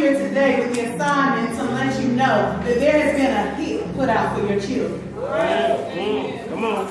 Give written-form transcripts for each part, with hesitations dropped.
here today with the assignment to let you know that there has been a hit put out for your children. Come on.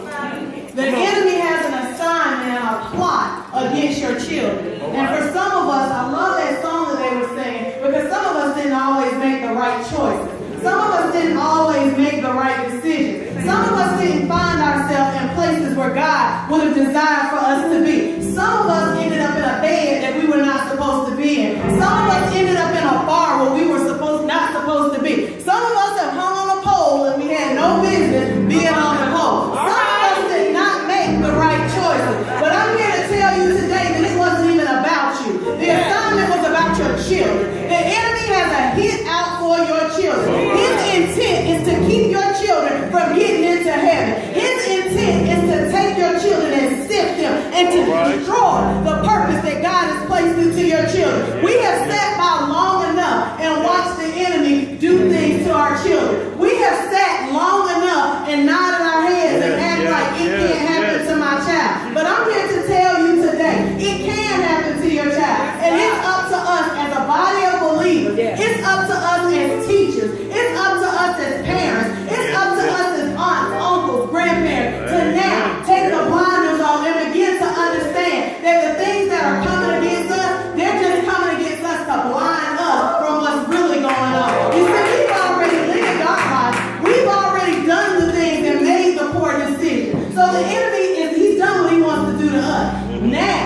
The enemy has an assignment and a plot against your children. And for some of us, I love that song that they were singing, because some of us didn't always make the right choices. Some of us didn't always make the right decisions. Some of us didn't find ourselves in places where God would have desired for us to be. Some of us ended up in a bed that we were not supposed to be in. Some of us ended up in a bar where we were not supposed to be. Some of us have hung on a pole and we had no business being on the pole. Some of us did not make the right choices. But I'm here to tell you today that it wasn't even about you. The assignment was about your children. The enemy has a hit out for your children. His intent is to keep your children from getting into heaven. His intent is to take your children and sift them and to destroy the purpose that God has placed into your children. We have sat by long enough and watched the enemy do things to our children. We have sat long enough and nodded our heads and act like it can't happen to my child. But I'm here to tell you today, it can happen to your child. And it's up to us as a body of believers. It's up to us as teachers. It's up to us as parents. It's up to us as aunts, uncles, grandparents to now take the blinders off and begin to understand that the things that are coming against us, they're just coming against us to blind us from what's really going on. You see, we've already lived our lives. We've already done the things and made the poor decisions. So the enemy, he's done what he wants to do to us. Now,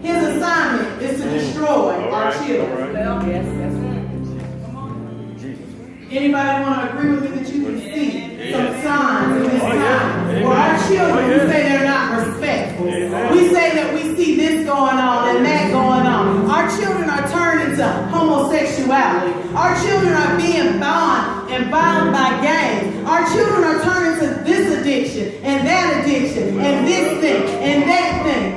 his assignment is to destroy our children. Yes, that's right. Anybody want to agree with me that you can see some signs in this time where our children, we say they're not respectful. We say that we see this going on and that going on. Our children are turned into homosexuality. Our children are being bound by gangs. Our children are turned into this addiction and that addiction and this thing and that thing.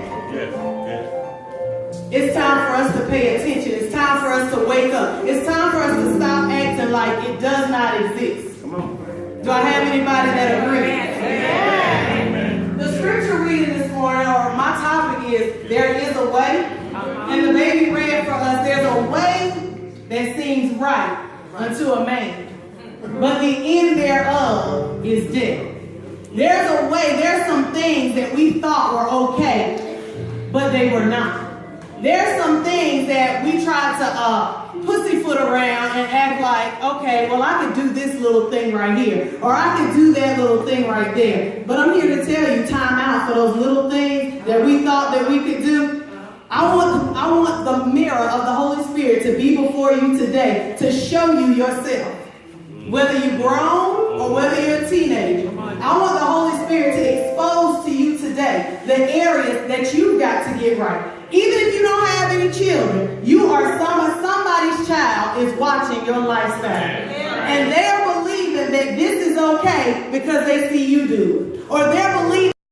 It's time for us to pay attention. It's time for us to wake up. It's time for us to stop acting like it does not exist. Come on. Do I have anybody that agrees? Amen. The scripture reading this morning, or my topic is, there is a way. And the baby read for us, there's a way that seems right unto a man, but the end thereof is death. There's a way, there's some things that we thought were okay, but they were not. There's some things that we try to pussyfoot around and act like, okay, well, I could do this little thing right here, or I could do that little thing right there. But I'm here to tell you, time out for those little things that we thought that we could do. I want the mirror of the Holy Spirit to be before you today to show you yourself. Whether you're grown or whether you're a teenager, I want the Holy Spirit to expose to you today the areas that you've got to get right. Even if you don't have any children, you are somebody's child is watching your lifestyle. And they're believing that this is okay because they see you do it. Or they're believing